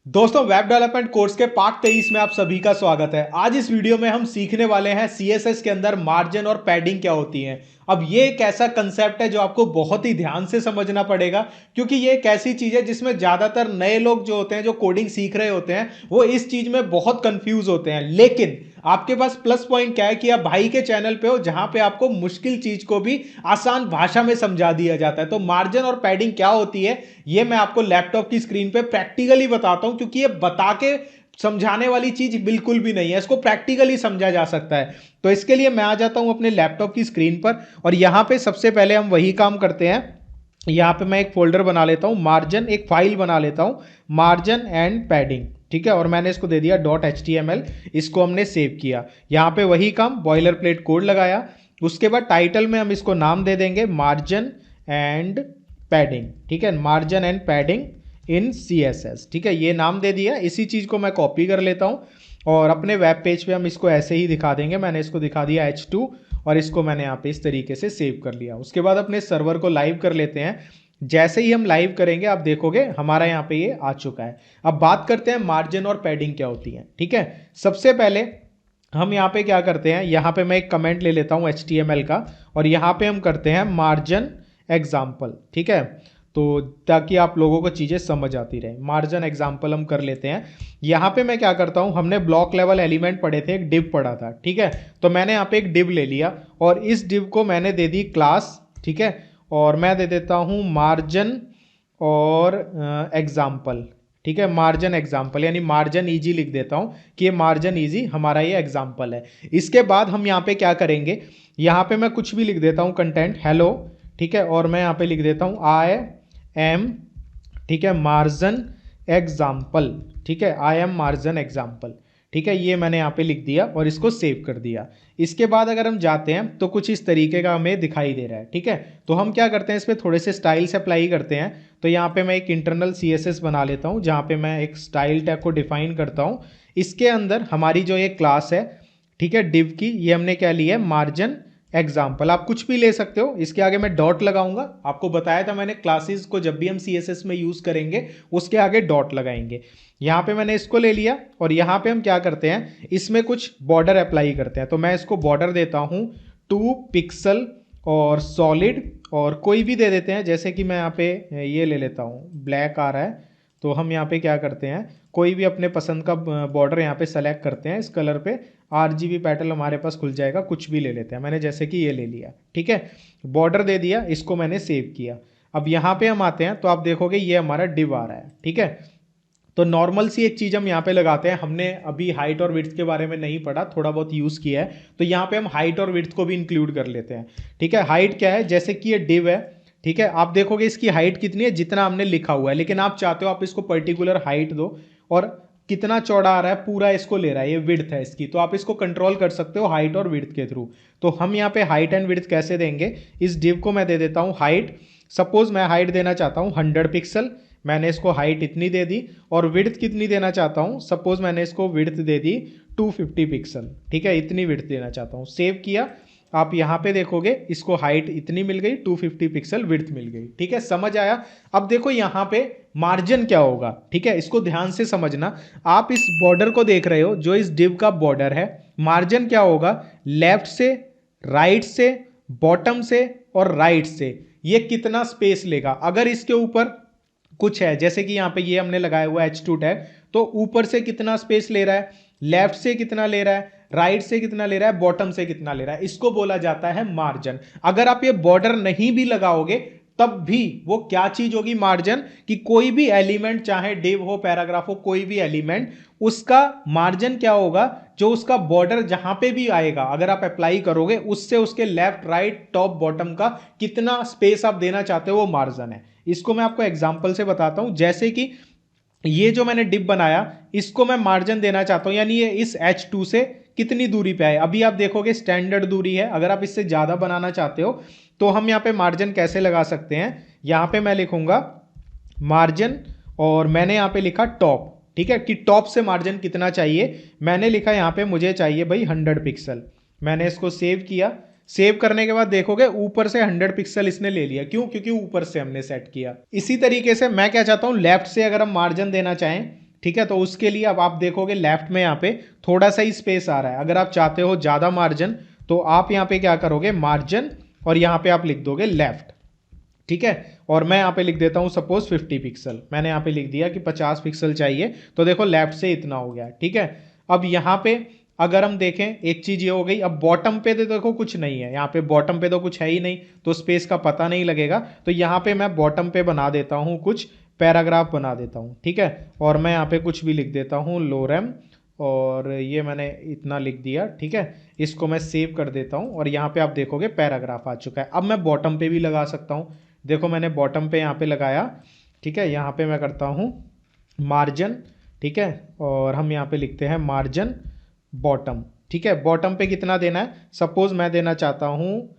दोस्तों, web development course के part 23 में आप सभी का स्वागत है। आज इस वीडियो में हम सीखने वाले हैं सीएसएस के अंदर मार्जिन और पैडिंग क्या होती है। अब ये एक ऐसा कंसेप्ट है जो आपको बहुत ही ध्यान से समझना पड़ेगा, क्योंकि ये एक ऐसी चीज है जिसमें ज्यादातर नए लोग जो होते हैं, जो कोडिंग सीख रहे होते हैं, वो इस चीज में बहुत कंफ्यूज होते हैं। लेकिन आपके पास प्लस पॉइंट क्या है कि आप भाई के चैनल पे हो, जहां पे आपको मुश्किल चीज को भी आसान भाषा में समझा दिया जाता है। तो मार्जिन और पैडिंग क्या होती है, ये मैं आपको लैपटॉप की स्क्रीन पे प्रैक्टिकली बताता हूं, क्योंकि ये बता के समझाने वाली चीज बिल्कुल भी नहीं है, इसको प्रैक्टिकली समझा जा सकता है। तो इसके लिए मैं आ जाता हूं अपने लैपटॉप की स्क्रीन पर, और यहां पे सबसे पहले हम वही काम करते हैं। यहां पे मैं एक फोल्डर बना लेता हूं, मार्जिन, एक फाइल बना लेता हूं, मार्जिन एंड पैडिंग। ठीक है, और मैंने इसको दे दिया .html। इसको हमने सेव किया। यहां पे वही काम, बॉयलर प्लेट कोड लगाया। उसके बाद टाइटल में हम इसको नाम दे देंगे मार्जिन एंड पैडिंग। ठीक है, margin and padding in CSS। ठीक है, ये नाम दे दिया। इसी चीज को मैं कॉपी कर लेता हूं और अपने वेब पेज पे हम इसको ऐसे ही दिखा देंगे। मैंने इसको दिखा दिया H2 और इसको मैंने यहाँ पे इस तरीके से सेव कर लिया। उसके बाद अपने सर्वर को लाइव कर लेते हैं। जैसे ही हम लाइव करेंगे आप देखोगे हमारा यहाँ पे ये आ चुका है। अब बात करते हैं मार्जिन और पैडिंग क्या होती है। ठीक है, सबसे पहले हम यहाँ पे क्या करते हैं, यहाँ पे मैं एक कमेंट ले लेता हूँ HTML का, और यहाँ पे हम करते हैं मार्जिन एग्जाम्पल। ठीक है, तो ताकि आप लोगों को चीज़ें समझ आती रहे, मार्जिन एग्जाम्पल हम कर लेते हैं। यहाँ पे मैं क्या करता हूँ, हमने ब्लॉक लेवल एलिमेंट पढ़े थे, एक डिव पढ़ा था। ठीक है, तो मैंने यहाँ पे एक डिव ले लिया और इस डिव को मैंने दे दी क्लास। ठीक है, और मैं दे देता हूँ मार्जिन और एग्जाम्पल। ठीक है, मार्जिन एग्जाम्पल यानी मार्जिन ईजी लिख देता हूं कि ये मार्जिन ईजी हमारा ये एग्जाम्पल है। इसके बाद हम यहाँ पे क्या करेंगे, यहाँ पे मैं कुछ भी लिख देता हूँ, कंटेंट हेलो। ठीक है, और मैं यहाँ पे लिख देता हूँ आई एम, ठीक है, मार्जिन एग्जाम्पल। ठीक है, आई एम मार्जिन एग्जाम्पल। ठीक है, ये मैंने यहाँ पे लिख दिया और इसको सेव कर दिया। इसके बाद अगर हम जाते हैं तो कुछ इस तरीके का हमें दिखाई दे रहा है। ठीक है, तो हम क्या करते हैं, इस पर थोड़े से स्टाइल्स अप्लाई करते हैं। तो यहाँ पे मैं एक इंटरनल CSS बना लेता हूँ, जहाँ पे मैं एक स्टाइल टैग को डिफाइन करता हूँ। इसके अंदर हमारी जो ये क्लास है, ठीक है, डिव की, ये हमने क्या लिया है, मार्जिन एग्जाम्पल। आप कुछ भी ले सकते हो। इसके आगे मैं डॉट लगाऊंगा। आपको बताया था मैंने, क्लासेस को जब भी हम CSS में यूज करेंगे उसके आगे डॉट लगाएंगे। यहाँ पे मैंने इसको ले लिया और यहाँ पे हम क्या करते हैं, इसमें कुछ बॉर्डर अप्लाई करते हैं। तो मैं इसको बॉर्डर देता हूँ 2 पिक्सल और सॉलिड, और कोई भी दे देते हैं। जैसे कि मैं यहाँ पे ये ले लेता हूँ, ब्लैक आ रहा है, तो हम यहाँ पे क्या करते हैं, कोई भी अपने पसंद का बॉर्डर यहाँ पे सेलेक्ट करते हैं। इस कलर पे RGB पैटर्न हमारे पास खुल जाएगा, कुछ भी ले लेते हैं। मैंने जैसे कि ये ले लिया। ठीक है, बॉर्डर दे दिया, इसको मैंने सेव किया। अब यहाँ पे हम आते हैं तो आप देखोगे ये हमारा डिव आ रहा है। ठीक है, तो नॉर्मल सी एक चीज हम यहाँ पे लगाते हैं। हमने अभी हाइट और विड्थ के बारे में नहीं पढ़ा, थोड़ा बहुत यूज किया है, तो यहाँ पे हम हाइट और विड्थ को भी इंक्लूड कर लेते हैं। ठीक है, हाइट क्या है, जैसे कि ये डिव है। ठीक है, आप देखोगे इसकी हाइट कितनी है, जितना हमने लिखा हुआ है, लेकिन आप चाहते हो आप इसको पर्टिकुलर हाइट दो, और कितना चौड़ा आ रहा है पूरा इसको ले रहा है, ये विड्थ है इसकी, तो आप इसको कंट्रोल कर सकते हो हाइट और विड्थ के थ्रू। तो हम यहाँ पे हाइट एंड विड्थ कैसे देंगे, इस डिव को मैं दे देता हूँ हाइट। सपोज मैं हाइट देना चाहता हूँ 100 पिक्सल, मैंने इसको हाइट इतनी दे दी। और विड्थ कितनी देना चाहता हूँ, सपोज मैंने इसको विड्थ दे दी 250 पिक्सल। ठीक है, इतनी विड्थ देना चाहता हूँ, सेव किया। आप यहाँ पे देखोगे इसको हाइट इतनी मिल गई, 250 पिक्सल विड्थ मिल गई। ठीक है, समझ आया। अब देखो यहाँ पे मार्जिन क्या होगा। ठीक है, इसको ध्यान से समझना। आप इस बॉर्डर को देख रहे हो, जो इस डिव का बॉर्डर है, मार्जिन क्या होगा, लेफ्ट से, राइट से, बॉटम से और राइट से ये कितना स्पेस लेगा। अगर इसके ऊपर कुछ है, जैसे कि यहाँ पे ये हमने लगाया हुआ है H2 टैग, तो ऊपर से कितना स्पेस ले रहा है, लेफ्ट से कितना ले रहा है, राइट से कितना ले रहा है, बॉटम से कितना ले रहा है, इसको बोला जाता है मार्जिन। अगर आप ये बॉर्डर नहीं भी लगाओगे तब भी वो क्या चीज होगी, मार्जिन, कि कोई भी एलिमेंट, चाहे डिव हो, पैराग्राफ हो, कोई भी एलिमेंट, उसका मार्जिन क्या होगा, जो उसका बॉर्डर जहां पे भी आएगा अगर आप अप्लाई करोगे, उससे उसके लेफ्ट, राइट, टॉप, बॉटम का कितना स्पेस आप देना चाहते हो, वो मार्जिन है। इसको मैं आपको एग्जांपल से बताता हूं। जैसे कि ये जो मैंने डिव बनाया, इसको मैं मार्जिन देना चाहता हूं, यानी ये इस H2 से कितनी दूरी पे है। अभी आप देखोगे स्टैंडर्ड दूरी है। अगर आप इससे ज्यादा बनाना चाहते हो तो हम यहाँ पे मार्जिन कैसे लगा सकते हैं, यहाँ पे मैं लिखूंगा मार्जिन, और मैंने यहाँ पे लिखा टॉप। ठीक है, कि टॉप से मार्जिन कितना चाहिए, मैंने लिखा यहाँ पे मुझे चाहिए भाई 100 पिक्सल। मैंने इसको सेव किया। सेव करने के बाद देखोगे ऊपर से 100 पिक्सल इसने ले लिया। क्यों, क्योंकि ऊपर से हमने सेट किया। इसी तरीके से मैं क्या चाहता हूं, लेफ्ट से अगर हम मार्जिन देना चाहें ठीक है। तो उसके लिए अब आप देखोगे लेफ्ट में यहाँ पे थोड़ा सा ही स्पेस आ रहा है। अगर आप चाहते हो ज़्यादा मार्जिन तो आप यहाँ पे क्या करोगे, मार्जिन और यहाँ पे आप लिख दोगे लेफ्ट, ठीक है। और मैं यहाँ पे लिख देता हूँ सपोज 50 पिक्सल, मैंने यहाँ पे लिख दिया कि 50 पिक्सल चाहिए, तो देखो लेफ्ट से इतना हो गया, ठीक है। अब यहाँ पे अगर हम देखें एक चीज ये हो गई, अब बॉटम पे तो देखो कुछ नहीं है, यहाँ पे बॉटम पे तो कुछ है ही नहीं, तो स्पेस का पता नहीं लगेगा। तो यहाँ पे मैं बॉटम पे बना देता हूँ कुछ पैराग्राफ बना देता हूँ, ठीक है। और मैं यहाँ पे कुछ भी लिख देता हूँ लोरेम, और ये मैंने इतना लिख दिया, ठीक है। इसको मैं सेव कर देता हूँ और यहाँ पे आप देखोगे पैराग्राफ आ चुका है। अब मैं बॉटम पे भी लगा सकता हूँ, देखो मैंने बॉटम पे यहाँ पे लगाया, ठीक है। यहाँ पे मैं करता हूँ मार्जिन, ठीक है, और हम यहाँ पे लिखते हैं मार्जिन बॉटम, ठीक है। बॉटम पे कितना देना है, सपोज मैं देना चाहता हूँ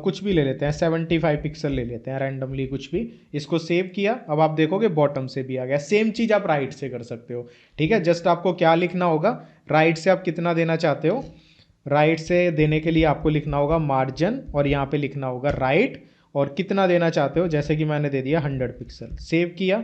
कुछ भी ले लेते हैं, 75 पिक्सल ले लेते हैं रैंडमली कुछ भी, इसको सेव किया। अब आप देखोगे बॉटम से भी आ गया। सेम चीज़ आप राइट से कर सकते हो, ठीक है। जस्ट आपको क्या लिखना होगा, राइट से आप कितना देना चाहते हो, राइट से देने के लिए आपको लिखना होगा मार्जिन और यहाँ पे लिखना होगा राइट, और कितना देना चाहते हो, जैसे कि मैंने दे दिया 100 पिक्सल, सेव किया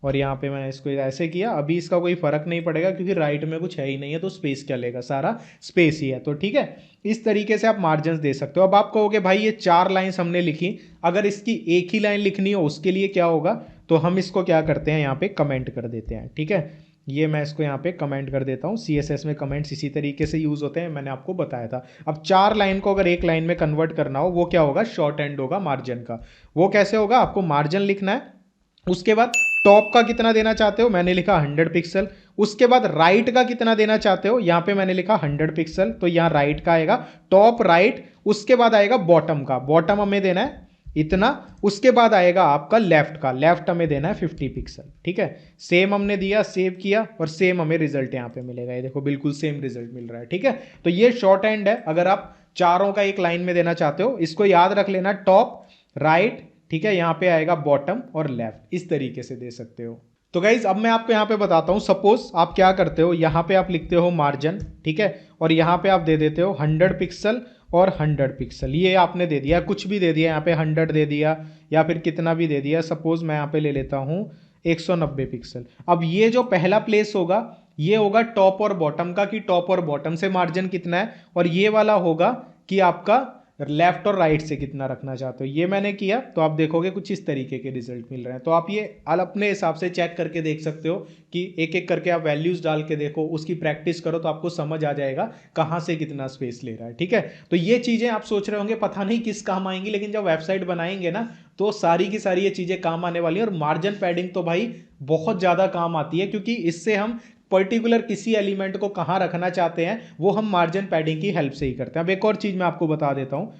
और यहाँ पे मैंने इसको ऐसे किया। अभी इसका कोई फर्क नहीं पड़ेगा क्योंकि राइट में कुछ है ही नहीं है, तो स्पेस क्या लेगा, सारा स्पेस ही है, तो ठीक है। इस तरीके से आप मार्जिन दे सकते हो। अब आप कहोगे भाई ये 4 लाइन्स हमने लिखी, अगर इसकी एक ही लाइन लिखनी हो उसके लिए क्या होगा, तो हम इसको क्या करते हैं यहाँ पे कमेंट कर देते हैं, ठीक है। ये मैं इसको यहाँ पे कमेंट कर देता हूँ। CSS में कमेंट्स इसी तरीके से यूज होते हैं, मैंने आपको बताया था। अब 4 लाइन को अगर एक लाइन में कन्वर्ट करना हो, वो क्या होगा, शॉर्ट एंड होगा मार्जिन का। वो कैसे होगा, आपको मार्जिन लिखना है, उसके बाद टॉप का कितना देना चाहते हो, मैंने लिखा 100 पिक्सल, उसके बाद राइट का कितना देना चाहते हो, यहाँ पे मैंने लिखा 100 पिक्सल, तो यहाँ राइट का आएगा टॉप राइट, उसके बाद आएगा बॉटम का, बॉटम हमें देना है इतना, उसके बाद आएगा आपका लेफ्ट का, लेफ्ट हमें देना है 50 पिक्सल, ठीक है। सेम हमने दिया, सेव किया और सेम हमें रिजल्ट यहाँ पे मिलेगा, ये देखो बिल्कुल सेम रिजल्ट मिल रहा है, ठीक है। तो ये शॉर्ट हैंड है, अगर आप चारों का एक लाइन में देना चाहते हो, इसको याद रख लेना, टॉप राइट, ठीक है, यहाँ पे आएगा बॉटम और लेफ्ट, इस तरीके से दे सकते हो। तो गाइज अब मैं आपको यहाँ पे बताता हूँ, सपोज आप क्या करते हो, यहाँ पे आप लिखते हो मार्जिन, ठीक है, और यहाँ पे आप दे देते हो 100 पिक्सल और 100 पिक्सल, ये आपने दे दिया, कुछ भी दे दिया, यहाँ पे 100 दे दिया या फिर कितना भी दे दिया। सपोज मैं यहाँ पे ले लेता हूँ 190 पिक्सल। अब ये जो पहला प्लेस होगा ये होगा टॉप और बॉटम का, कि टॉप और बॉटम से मार्जिन कितना है, और ये वाला होगा कि आपका लेफ्ट और राइट से कितना रखना चाहते हो। ये मैंने किया, तो आप देखोगे कुछ इस तरीके के रिजल्ट मिल रहे हैं। तो आप ये अपने हिसाब से चेक करके देख सकते हो कि एक एक करके आप वैल्यूज डाल के देखो, उसकी प्रैक्टिस करो, तो आपको समझ आ जाएगा कहाँ से कितना स्पेस ले रहा है, ठीक है। तो ये चीजें आप सोच रहे होंगे पता नहीं किस काम आएंगी, लेकिन जब वेबसाइट बनाएंगे ना तो सारी की सारी ये चीजें काम आने वाली है। और मार्जिन पैडिंग तो भाई बहुत ज्यादा काम आती है, क्योंकि इससे हम पर्टिकुलर किसी एलिमेंट को कहाँ रखना चाहते हैं वो हम मार्जिन पैडिंग की हेल्प से ही करते हैं। अब एक और चीज मैं आपको बता देता हूँ,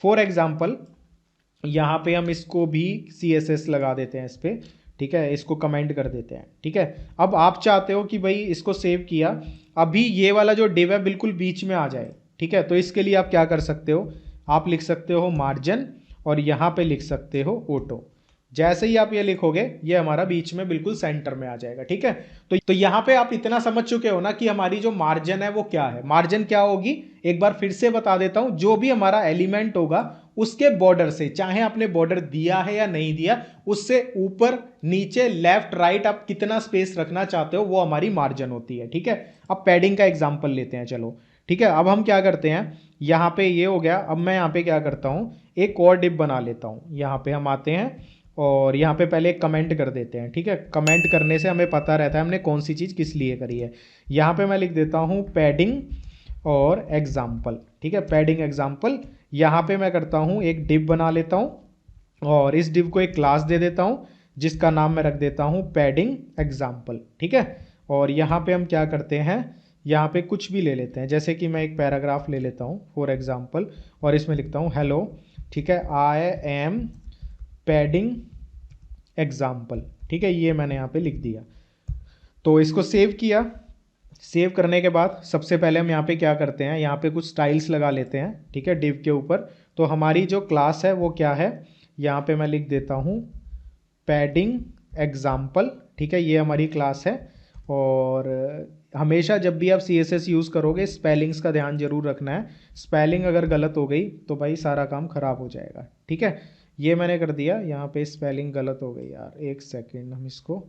फॉर एग्जाम्पल यहाँ पे हम इसको भी CSS लगा देते हैं इस पे, ठीक है, इसको कमेंट कर देते हैं, ठीक है। अब आप चाहते हो कि भाई इसको सेव किया, अभी ये वाला जो डिव है बिल्कुल बीच में आ जाए, ठीक है। तो इसके लिए आप क्या कर सकते हो, आप लिख सकते हो मार्जिन और यहाँ पे लिख सकते हो ऑटो। जैसे ही आप ये लिखोगे ये हमारा बीच में बिल्कुल सेंटर में आ जाएगा, ठीक है। तो यहाँ पे आप इतना समझ चुके हो ना कि हमारी जो मार्जिन है वो क्या है। मार्जिन क्या होगी, एक बार फिर से बता देता हूं, जो भी हमारा एलिमेंट होगा उसके बॉर्डर से, चाहे आपने बॉर्डर दिया है या नहीं दिया, उससे ऊपर नीचे लेफ्ट राइट आप कितना स्पेस रखना चाहते हो वो हमारी मार्जिन होती है, ठीक है। अब पैडिंग का एग्जाम्पल लेते हैं, चलो ठीक है। अब हम क्या करते हैं, यहाँ पे ये हो गया, अब मैं यहाँ पे क्या करता हूँ, एक और डिव बना लेता हूँ। यहाँ पे हम आते हैं और यहाँ पे पहले एक कमेंट कर देते हैं, ठीक है। कमेंट करने से हमें पता रहता है हमने कौन सी चीज़ किस लिए करी है। यहाँ पे मैं लिख देता हूँ पैडिंग और एग्जाम्पल, ठीक है, पैडिंग एग्जाम्पल। यहाँ पे मैं करता हूँ एक डिव बना लेता हूँ और इस डिव को एक क्लास दे देता हूँ जिसका नाम मैं रख देता हूँ पैडिंग एग्जाम्पल, ठीक है। और यहाँ पे हम क्या करते हैं, यहाँ पे कुछ भी ले लेते हैं, जैसे कि मैं एक पैराग्राफ ले लेता हूँ फॉर एग्जाम्पल और इसमें लिखता हूँ हेलो, ठीक है, आई एम पैडिंग एग्जाम्पल, ठीक है, ये मैंने यहाँ पे लिख दिया। तो इसको सेव किया, सेव करने के बाद सबसे पहले हम यहाँ पे क्या करते हैं, यहाँ पे कुछ स्टाइल्स लगा लेते हैं, ठीक है, डिव के ऊपर। तो हमारी जो क्लास है वो क्या है, यहाँ पे मैं लिख देता हूँ पैडिंग एग्जाम्पल, ठीक है, ये हमारी क्लास है। और हमेशा जब भी आप CSS यूज़ करोगे स्पेलिंग्स का ध्यान जरूर रखना है, स्पेलिंग अगर गलत हो गई तो भाई सारा काम खराब हो जाएगा, ठीक है। ये मैंने कर दिया, यहाँ पे स्पेलिंग गलत हो गई यार, एक सेकेंड, हम इसको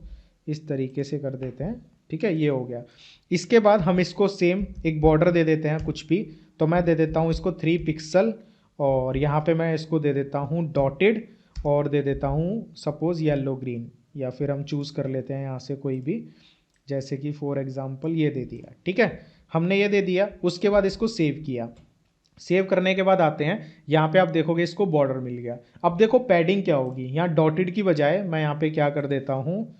इस तरीके से कर देते हैं, ठीक है, ये हो गया। इसके बाद हम इसको सेम एक बॉर्डर दे देते हैं कुछ भी, तो मैं दे देता हूँ इसको 3 पिक्सल और यहाँ पे मैं इसको दे देता हूँ डॉटेड और दे देता हूँ सपोज येलो ग्रीन, या फिर हम चूज़ कर लेते हैं यहाँ से कोई भी, जैसे कि फॉर एग्जांपल ये दे दिया। ठीक है, हमने ये दे दिया। उसके बाद इसको सेव किया। सेव करने के बाद आते हैं यहाँ पे, आप देखोगे इसको बॉर्डर मिल गया। अब देखो पैडिंग क्या होगी, यहाँ डॉटेड की बजाय मैं यहाँ पे क्या कर देता हूँ,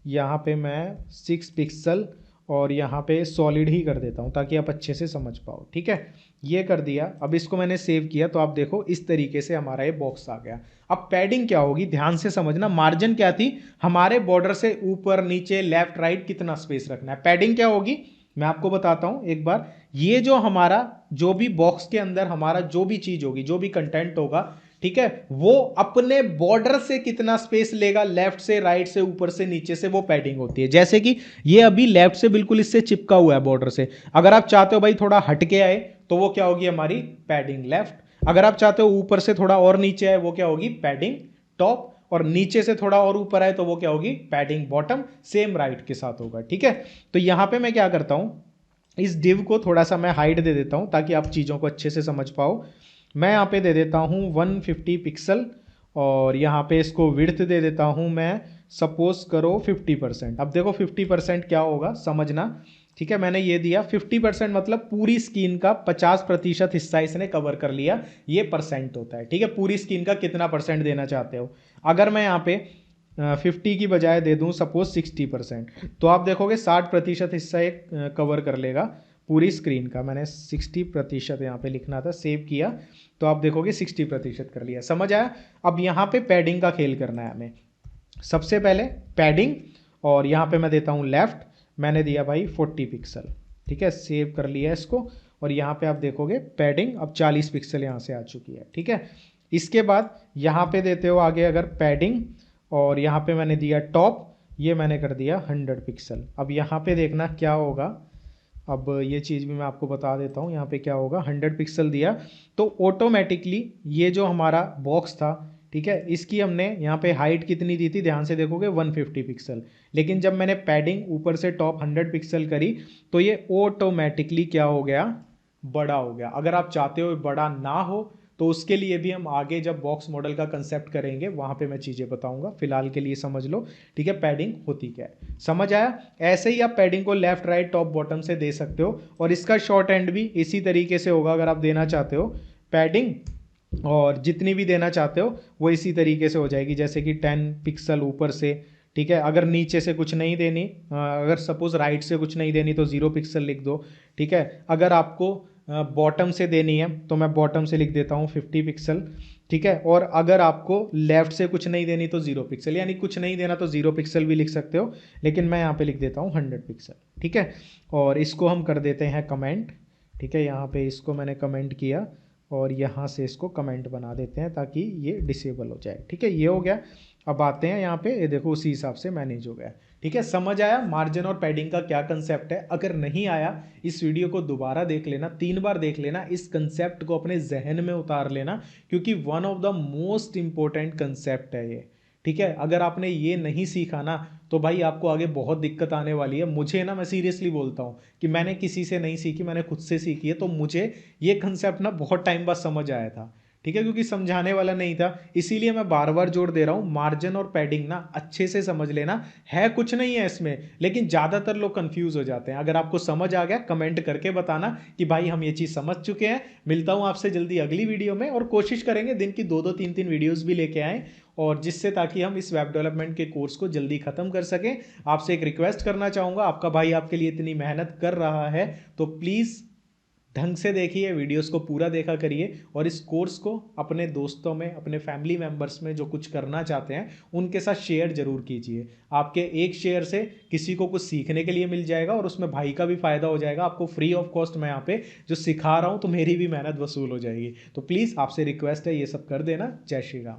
यहाँ पे मैं 6 पिक्सल और यहाँ पे सॉलिड ही कर देता हूँ ताकि आप अच्छे से समझ पाओ। ठीक है, ये कर दिया। अब इसको मैंने सेव किया तो आप देखो इस तरीके से हमारा ये बॉक्स आ गया। अब पैडिंग क्या होगी ध्यान से समझना। मार्जिन क्या थी, हमारे बॉर्डर से ऊपर नीचे लेफ्ट राइट कितना स्पेस रखना है। पैडिंग क्या होगी मैं आपको बताता हूं एक बार। ये जो हमारा जो भी बॉक्स के अंदर हमारा जो भी चीज होगी, जो भी कंटेंट होगा, ठीक है, वो अपने बॉर्डर से कितना स्पेस लेगा, लेफ्ट से राइट से ऊपर से नीचे से, वो पैडिंग होती है। जैसे कि ये अभी लेफ्ट से बिल्कुल इससे चिपका हुआ है बॉर्डर से, अगर आप चाहते हो भाई थोड़ा हटके आए तो वो क्या होगी हमारी पैडिंग लेफ्ट। अगर आप चाहते हो ऊपर से थोड़ा और नीचे आए वो क्या होगी पैडिंग टॉप, और नीचे से थोड़ा और ऊपर आए तो वो क्या होगी पैडिंग बॉटम। सेम राइट के साथ होगा। ठीक है, तो यहां पे मैं क्या करता हूं, इस डिव को थोड़ा सा मैं हाइट दे देता हूं ताकि आप चीज़ों को अच्छे से समझ पाओ। मैं यहाँ पे दे देता हूँ 150 पिक्सल और यहाँ पे इसको विड्थ दे देता हूँ मैं सपोज करो 50%। अब देखो 50% क्या होगा समझना। ठीक है, मैंने ये दिया 50% मतलब पूरी स्किन का 50% हिस्सा इसने कवर कर लिया, ये परसेंट होता है। ठीक है, पूरी स्किन का कितना परसेंट देना चाहते हो। अगर मैं यहाँ पे 50 की बजाय दे दूं सपोज 60%, तो आप देखोगे 60% हिस्सा एक कवर कर लेगा पूरी स्क्रीन का। मैंने 60% यहाँ पे लिखना था, सेव किया तो आप देखोगे 60% कर लिया। समझ आया। अब यहाँ पे पैडिंग का खेल करना है हमें। सबसे पहले पैडिंग, और यहाँ पे मैं देता हूँ लेफ्ट, मैंने दिया भाई 40 पिक्सल। ठीक है, सेव कर लिया इसको और यहाँ पे आप देखोगे पैडिंग अब 40 पिक्सल यहाँ से आ चुकी है। ठीक है, इसके बाद यहाँ पे देते हो आगे अगर पैडिंग, और यहाँ पे मैंने दिया टॉप, ये मैंने कर दिया 100 पिक्सल। अब यहाँ पे देखना क्या होगा, अब ये चीज़ भी मैं आपको बता देता हूँ। यहाँ पे क्या होगा 100 पिक्सल दिया तो ऑटोमेटिकली ये जो हमारा बॉक्स था, ठीक है, इसकी हमने यहाँ पे हाइट कितनी दी थी ध्यान से देखोगे 150 पिक्सल, लेकिन जब मैंने पैडिंग ऊपर से टॉप 100 पिक्सल करी तो ये ऑटोमेटिकली क्या हो गया बड़ा हो गया। अगर आप चाहते हो बड़ा ना हो तो उसके लिए भी हम आगे जब बॉक्स मॉडल का कंसेप्ट करेंगे वहां पे मैं चीज़ें बताऊंगा। फिलहाल के लिए समझ लो। ठीक है, पैडिंग होती क्या है समझ आया। ऐसे ही आप पैडिंग को लेफ्ट राइट टॉप बॉटम से दे सकते हो और इसका शॉर्ट एंड भी इसी तरीके से होगा। अगर आप देना चाहते हो पैडिंग और जितनी भी देना चाहते हो वो इसी तरीके से हो जाएगी, जैसे कि 10 पिक्सल ऊपर से। ठीक है, अगर नीचे से कुछ नहीं देनी, अगर सपोज राइट से कुछ नहीं देनी तो 0 पिक्सल लिख दो। ठीक है, अगर आपको बॉटम से देनी है तो मैं बॉटम से लिख देता हूँ 50 पिक्सल। ठीक है, और अगर आपको लेफ्ट से कुछ नहीं देनी तो 0 पिक्सल, यानी कुछ नहीं देना तो 0 पिक्सल भी लिख सकते हो, लेकिन मैं यहाँ पे लिख देता हूँ 100 पिक्सल। ठीक है, और इसको हम कर देते हैं कमेंट। ठीक है, यहाँ पे इसको मैंने कमेंट किया और यहाँ से इसको कमेंट बना देते हैं ताकि ये डिसेबल हो जाए। ठीक है, ये हो गया। अब आते हैं यहाँ पे, ये देखो उसी हिसाब से मैनेज हो गया। ठीक है, समझ आया मार्जिन और पैडिंग का क्या कंसेप्ट है। अगर नहीं आया इस वीडियो को दोबारा देख लेना, 3 बार देख लेना, इस कंसेप्ट को अपने जहन में उतार लेना, क्योंकि one of the most important concept है ये। ठीक है, अगर आपने ये नहीं सीखा ना तो भाई आपको आगे बहुत दिक्कत आने वाली है। मुझे ना, मैं सीरियसली बोलता हूँ कि मैंने किसी से नहीं सीखी, मैंने खुद से सीखी है, तो मुझे ये कंसेप्ट ना बहुत टाइम बाद समझ आया था। ठीक है, क्योंकि समझाने वाला नहीं था, इसीलिए मैं बार बार जोर दे रहा हूँ मार्जिन और पैडिंग ना अच्छे से समझ लेना। है कुछ नहीं है इसमें, लेकिन ज़्यादातर लोग कंफ्यूज हो जाते हैं। अगर आपको समझ आ गया कमेंट करके बताना कि भाई हम ये चीज़ समझ चुके हैं। मिलता हूँ आपसे जल्दी अगली वीडियो में, और कोशिश करेंगे दिन की 2-2 3-3 वीडियोज़ भी लेके आएँ, और जिससे ताकि हम इस वेब डेवलपमेंट के कोर्स को जल्दी खत्म कर सकें। आपसे एक रिक्वेस्ट करना चाहूँगा, आपका भाई आपके लिए इतनी मेहनत कर रहा है तो प्लीज़ ढंग से देखिए, वीडियोस को पूरा देखा करिए, और इस कोर्स को अपने दोस्तों में, अपने फैमिली मेंबर्स में जो कुछ करना चाहते हैं उनके साथ शेयर जरूर कीजिए। आपके एक शेयर से किसी को कुछ सीखने के लिए मिल जाएगा और उसमें भाई का भी फायदा हो जाएगा। आपको फ्री ऑफ कॉस्ट मैं यहाँ पे जो सिखा रहा हूँ तो मेरी भी मेहनत वसूल हो जाएगी। तो प्लीज़ आपसे रिक्वेस्ट है ये सब कर देना। जय श्री राम।